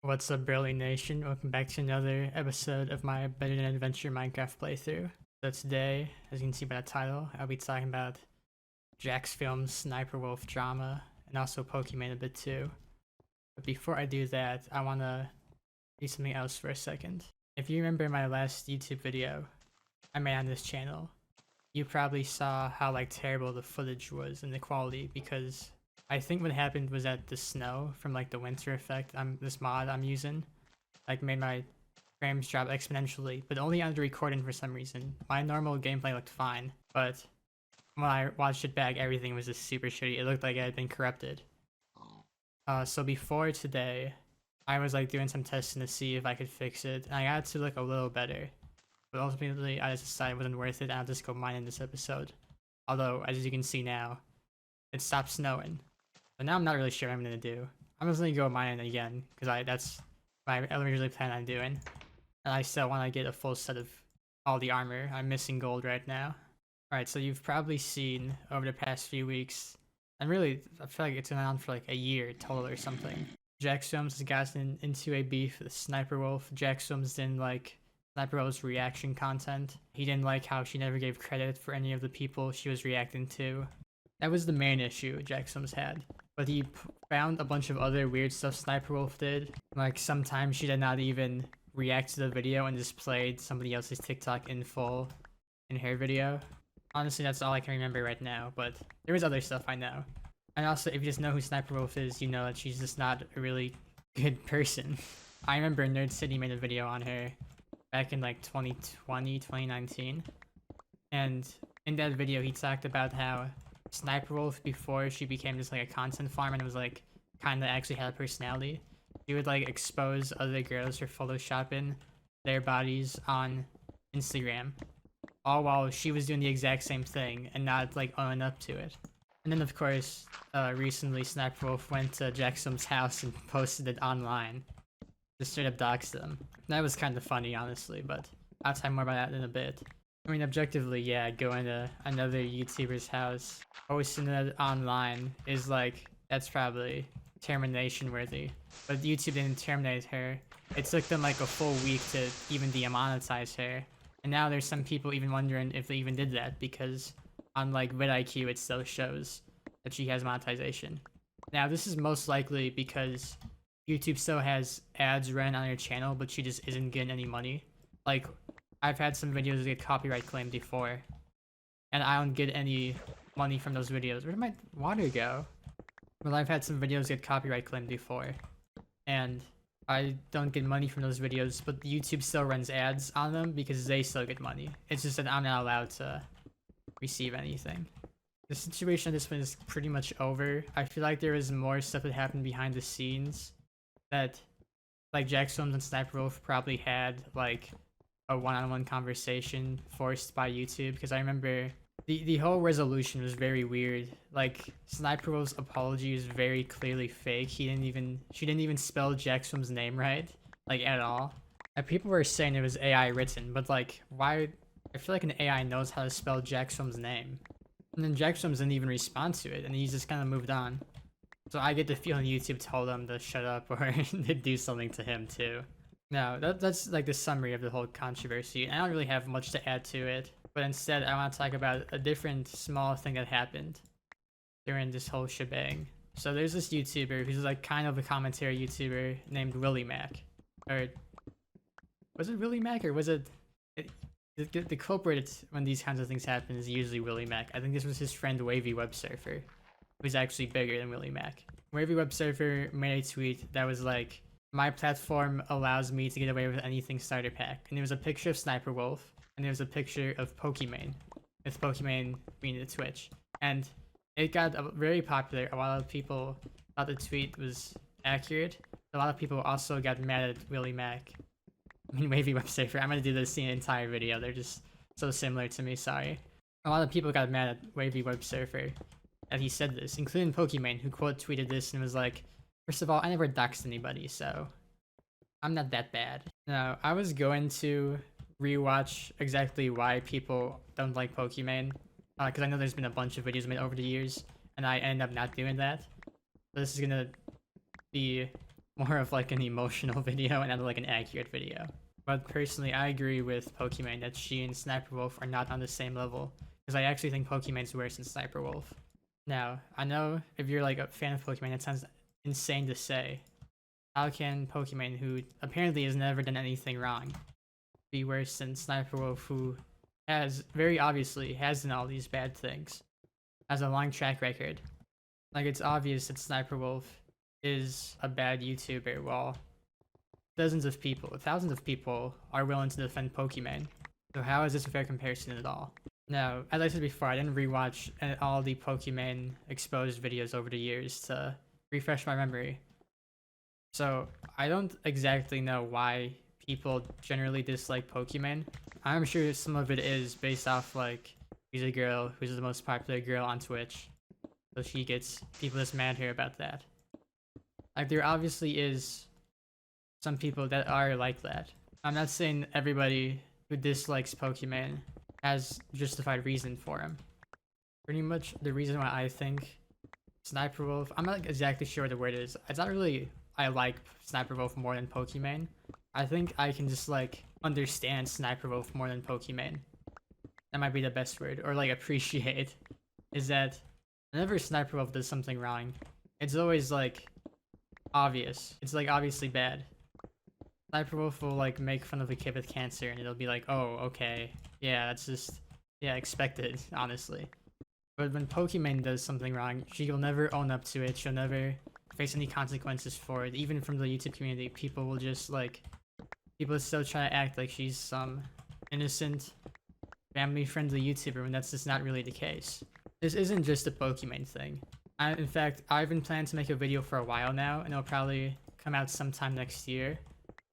What's up, Burly Nation? Welcome back to another episode of my Better Than Adventure Minecraft playthrough. So today, as you can see by the title, I'll be talking about Jack's Film's Sniperwolf drama, and also Pokimane a bit too. But before I do that, I want to do something else for a second. If you remember my last YouTube video I made on this channel, you probably saw how terrible the footage was and the quality, because I think what happened was that the snow from the winter effect, this mod I'm using, made my frames drop exponentially, but only on the recording for some reason. My normal gameplay looked fine, but when I watched it back, everything was just super shitty. It looked like it had been corrupted. So before today, I was doing some testing to see if I could fix it, and I got it to look a little better. But ultimately, I just decided it wasn't worth it, and I'll just go mine in this episode. Although, as you can see now, it stopped snowing. But now I'm not really sure what I'm gonna do. I'm just gonna go mine again, because that's what I originally planned on doing. And I still want to get a full set of all the armor. I'm missing gold right now. Alright, so you've probably seen over the past few weeks, and really, I feel like it's been on for a year total or something. Jack Films has gotten into a beef with Sniperwolf. Jack Films didn't like Sniperwolf's reaction content. He didn't like how she never gave credit for any of the people she was reacting to. That was the main issue Jack Films had. But he found a bunch of other weird stuff Sniperwolf did. Sometimes she did not even react to the video and just played somebody else's TikTok in full in her video. Honestly, that's all I can remember right now, but there was other stuff I know. And also, if you just know who Sniperwolf is, you know that she's just not a really good person. I remember Nerd City made a video on her back in 2020, 2019. And in that video, he talked about how Sniperwolf, before she became just a content farm and was kind of actually had a personality, she would expose other girls for photoshopping their bodies on Instagram, all while she was doing the exact same thing and not owning up to it. And then of course, recently Sniperwolf went to Jackson's house and posted it online, just straight up doxed them. That was kind of funny, honestly, but I'll talk more about that in a bit. I mean, objectively, yeah, going to another YouTuber's house, posting it online is that's probably termination worthy. But YouTube didn't terminate her. It took them a full week to even demonetize her. And now there's some people even wondering if they even did that, because on vidIQ it still shows that she has monetization. Now this is most likely because YouTube still has ads running on her channel, but she just isn't getting any money. I've had some videos get copyright claimed before, and I don't get any money from those videos. Where did my water go? Well, I've had some videos get copyright claimed before, and I don't get money from those videos, but YouTube still runs ads on them because they still get money. It's just that I'm not allowed to receive anything. The situation at this point is pretty much over. I feel like there is more stuff that happened behind the scenes that Jack Films and Sniperwolf probably had a one-on-one conversation forced by YouTube, because I remember the whole resolution was very weird. Sniperwolf's apology was very clearly fake. She didn't even spell Jack Films' name right, at all. And people were saying it was AI written, but why? I feel like an AI knows how to spell Jack Films' name. And then Jack Films didn't even respond to it, and he just kind of moved on. So I get the feeling YouTube told him to shut up or to do something to him too. No, that's the summary of the whole controversy. I don't really have much to add to it, but instead I want to talk about a different small thing that happened during this whole shebang. So there's this YouTuber who's kind of a commentary YouTuber named Willie Mac. Or was it Willie Mac, or was it the culprit when these kinds of things happen is usually Willie Mac. I think this was his friend Wavy Web Surfer, who's actually bigger than Willie Mac. Wavy Web Surfer made a tweet that was my platform allows me to get away with anything starter pack. And there was a picture of Sniperwolf, and there was a picture of Pokimane, with Pokimane being the Twitch. And it got very popular. A lot of people thought the tweet was accurate. A lot of people also got mad at Willie Mac. I mean, Wavy Web Surfer. I'm gonna do this the entire video. They're just so similar to me, sorry. A lot of people got mad at Wavy Web Surfer that he said this, including Pokimane, who quote tweeted this and was first of all, I never doxed anybody, so I'm not that bad. Now, I was going to rewatch exactly why people don't like Pokimane, because I know there's been a bunch of videos made over the years, and I ended up not doing that. So this is gonna be more of like an emotional video and not like an accurate video. But personally, I agree with Pokimane that she and Sniperwolf are not on the same level, because I actually think Pokimane's worse than Sniperwolf. Now, I know if you're like a fan of Pokimane, it sounds insane to say. How can Pokimane, who apparently has never done anything wrong, be worse than Sniperwolf, who has very obviously has done all these bad things, has a long track record? Like, it's obvious that Sniperwolf is a bad YouTuber, while dozens of people, thousands of people are willing to defend Pokimane. So how is this a fair comparison at all? Now, as I said before, I didn't rewatch all the Pokimane exposed videos over the years to refresh my memory. So I don't exactly know why people generally dislike Pokimane. I'm sure some of it is based off like she's a girl who's the most popular girl on Twitch, so she gets people just mad at her about that. Like, there obviously is some people that are like that. I'm not saying everybody who dislikes Pokimane has justified reason for him. Pretty much the reason why I think Sniperwolf, I'm not exactly sure what the word is. It's not really I like Sniperwolf more than Pokimane. I think I can just like understand Sniperwolf more than Pokimane. That might be the best word, or like appreciate, is that whenever Sniperwolf does something wrong, it's always like obvious. It's like obviously bad. Sniperwolf will like make fun of a kid with cancer and it'll be like, oh, okay, yeah, that's just, yeah, expected, honestly. But when Pokimane does something wrong, she'll never own up to it, she'll never face any consequences for it. Even from the YouTube community, people will just like, people still try to act like she's some innocent, family-friendly YouTuber when that's just not really the case. This isn't just a Pokimane thing. In fact, I've been planning to make a video for a while now, and it'll probably come out sometime next year,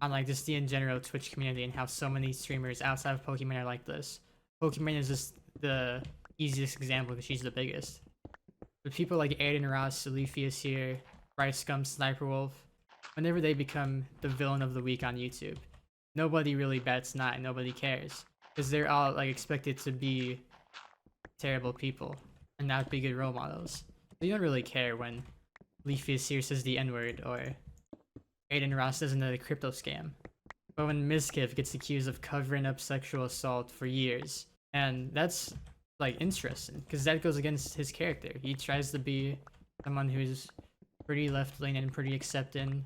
on like just the in general Twitch community and how so many streamers outside of Pokimane are like this. Pokimane is just the easiest example because she's the biggest. But people like Aiden Ross, Leafeus here, Bryce Scum, Sniperwolf, whenever they become the villain of the week on YouTube, nobody really bats an eye, nobody cares. Because they're all like expected to be terrible people and not be good role models. So you don't really care when Leafeus here says the N-word or Aiden Ross does another crypto scam. But when Mizkif gets accused of covering up sexual assault for years, and that's like interesting because that goes against his character. He tries to be someone who's pretty left-leaning, pretty accepting,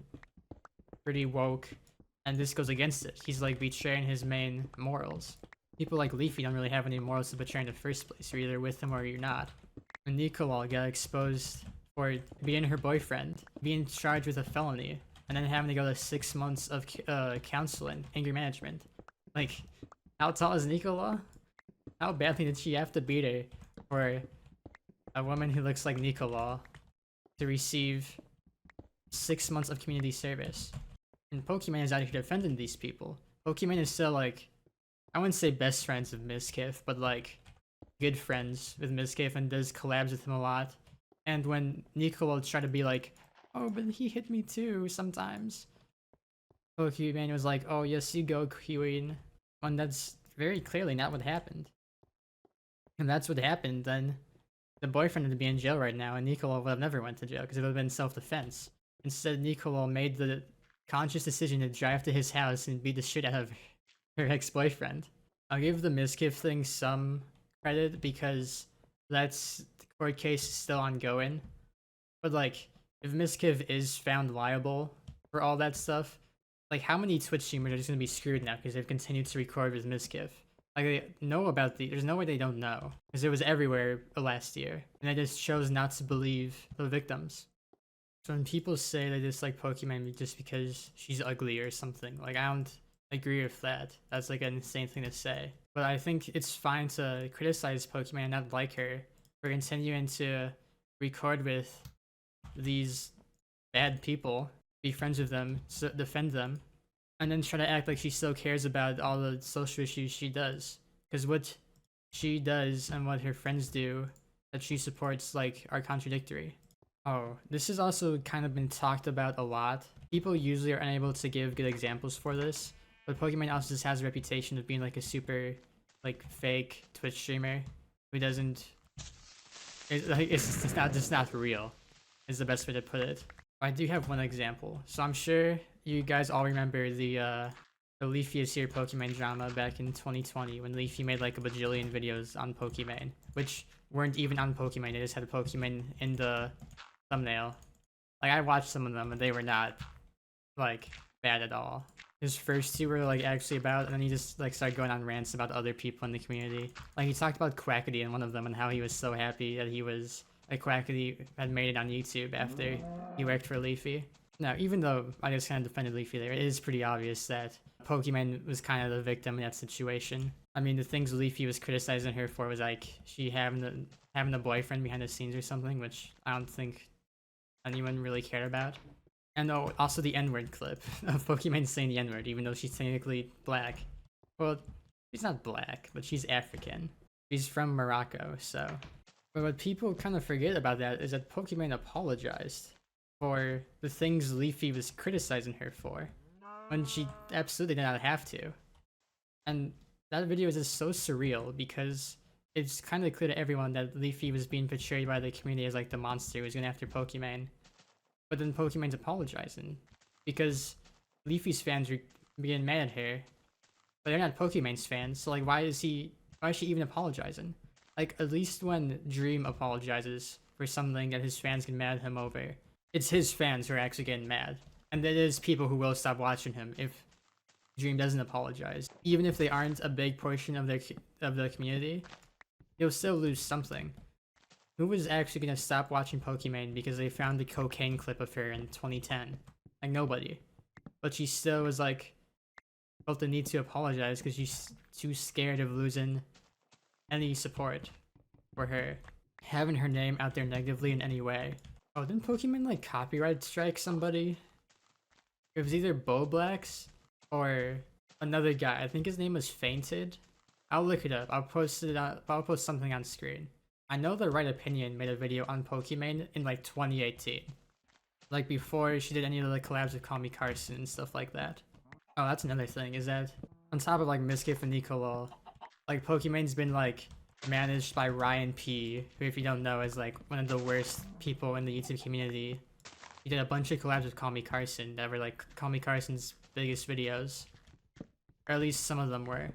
pretty woke, and this goes against it. He's like betraying his main morals. People like Leafy don't really have any morals to betray in the first place. You're either with him or you're not. When Nicola got exposed for being her boyfriend, being charged with a felony, and then having to go to 6 months of counseling, anger management. Like, how tall is Nicola? How badly did she have to beat her for a woman who looks like Nicola to receive 6 months of community service? And Pokimane is out here defending these people. Pokimane is still like, I wouldn't say best friends with Mizkif, but like good friends with Mizkif and does collabs with him a lot. And when Nicola tried to be like, oh, but he hit me too sometimes, Pokimane was like, oh yes, you go, Queen. And that's very clearly not what happened. And that's what happened, then the boyfriend would be in jail right now, and Nicola would have never went to jail because it would have been self-defense. Instead, Nicola made the conscious decision to drive to his house and beat the shit out of her ex-boyfriend. I'll give the Mizkif thing some credit because the court case is still ongoing. But like, if Mizkif is found liable for all that stuff, like how many Twitch streamers are just gonna be screwed now because they've continued to record with Mizkif? Like, they know about there's no way they don't know, because it was everywhere last year, and they just chose not to believe the victims. So when people say they dislike Pokimane just because she's ugly or something, like, I don't agree with that. That's like an insane thing to say. But I think it's fine to criticize Pokimane and not like her for continuing to record with these bad people, be friends with them, defend them, and then try to act like she still cares about all the social issues she does. Because what she does and what her friends do that she supports, like, are contradictory. Oh, this has also kind of been talked about a lot. People usually are unable to give good examples for this, but Pokimane also just has a reputation of being like a super, like, fake Twitch streamer who doesn't, it's just not real, is the best way to put it. I do have one example. So I'm sure you guys all remember the Leafy is Here Pokimane drama back in 2020 when Leafy made like a bajillion videos on Pokimane, which weren't even on Pokimane. They just had a Pokimane in the thumbnail. Like I watched some of them and they were not like bad at all. His first two were like actually about, and then he just like started going on rants about other people in the community. Like he talked about Quackity in one of them and how he was so happy that he was like Quackity had made it on YouTube after he worked for Leafy. Now, even though I just kind of defended Leafy there, it is pretty obvious that Pokimane was kind of the victim in that situation. I mean, the things Leafy was criticizing her for was like she having a boyfriend behind the scenes or something, which I don't think anyone really cared about. And oh, also the N-word clip of Pokimane saying the N-word, even though she's technically black. Well, she's not black, but she's African. She's from Morocco, so. But what people kind of forget about that is that Pokimane apologized for the things Leafy was criticizing her for, when she absolutely did not have to. And that video is just so surreal because it's kind of clear to everyone that Leafy was being portrayed by the community as like the monster who was going after Pokimane. But then Pokimane's apologizing because Leafy's fans are getting mad at her, but they're not Pokimane's fans. So like, why is she even apologizing? Like, at least when Dream apologizes for something that his fans get mad at him over, it's his fans who are actually getting mad, and it is people who will stop watching him if Dream doesn't apologize. Even if they aren't a big portion of the community, you'll still lose something. Who was actually gonna stop watching Pokimane because they found the cocaine clip of her in 2010? Like nobody. But she still was like, felt the need to apologize because she's too scared of losing any support for her, having her name out there negatively in any way. Oh, didn't Pokimane like copyright strike somebody? It was either Blacks or another guy. I think his name was Fainted. I'll look it up. I'll post something on screen. I know the Right Opinion made a video on Pokimane in like 2018. Like before she did any of the collabs with Call Me Carson and stuff like that. Oh, that's another thing, is that on top of like Miskiff and Nicolol, like Pokimane's been like managed by Ryan P, who if you don't know is like one of the worst people in the YouTube community. He did a bunch of collabs with Call Me Carson that were like Call Me Carson's biggest videos. Or at least some of them were.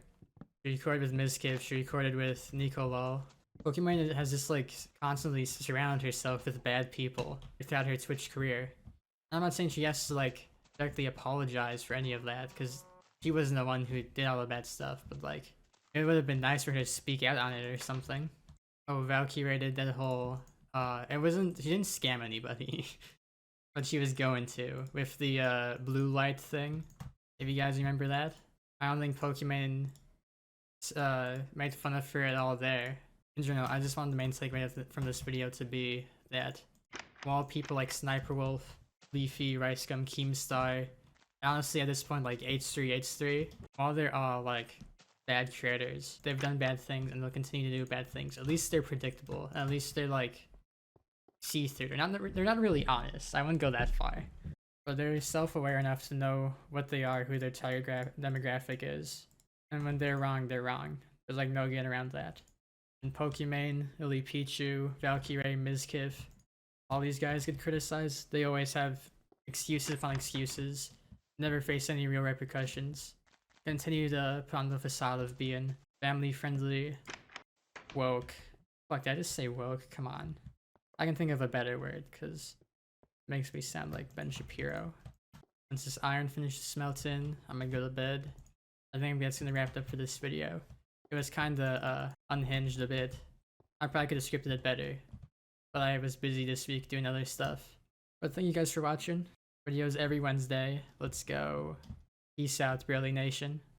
She recorded with Miskiff, she recorded with Nicolol. Pokimane has just like constantly surrounded herself with bad people throughout her Twitch career. I'm not saying she has to like directly apologize for any of that because she wasn't the one who did all the bad stuff, but like it would have been nice for her to speak out on it or something. Oh, Valkyrie did that whole she didn't scam anybody, but she was going to with the blue light thing. If you guys remember that, I don't think Pokimane made fun of her at all there. In general, I just wanted the main takeaway from this video to be that while people like SSSniperwolf, Leafy, Ricegum, Keemstar, honestly at this point like H3, while they're all like bad creators, they've done bad things and they'll continue to do bad things. At least they're predictable. At least they're like see-through. They're not really honest. I wouldn't go that far. But they're self-aware enough to know what they are, who their target demographic is. And when they're wrong, they're wrong. There's like no getting around that. And Pokimane, Lily Pichu, Valkyrie, Miskiff, all these guys get criticized. They always have excuses upon excuses, never face any real repercussions, continue to put on the facade of being family friendly, woke. Fuck, did I just say woke? Come on. I can think of a better word because it makes me sound like Ben Shapiro. Once this iron finishes smelting, I'm gonna go to bed. I think that's gonna wrap it up for this video. It was kinda unhinged a bit. I probably could have scripted it better, but I was busy this week doing other stuff. But thank you guys for watching. Videos every Wednesday. Let's go. Peace out, Briley Nation.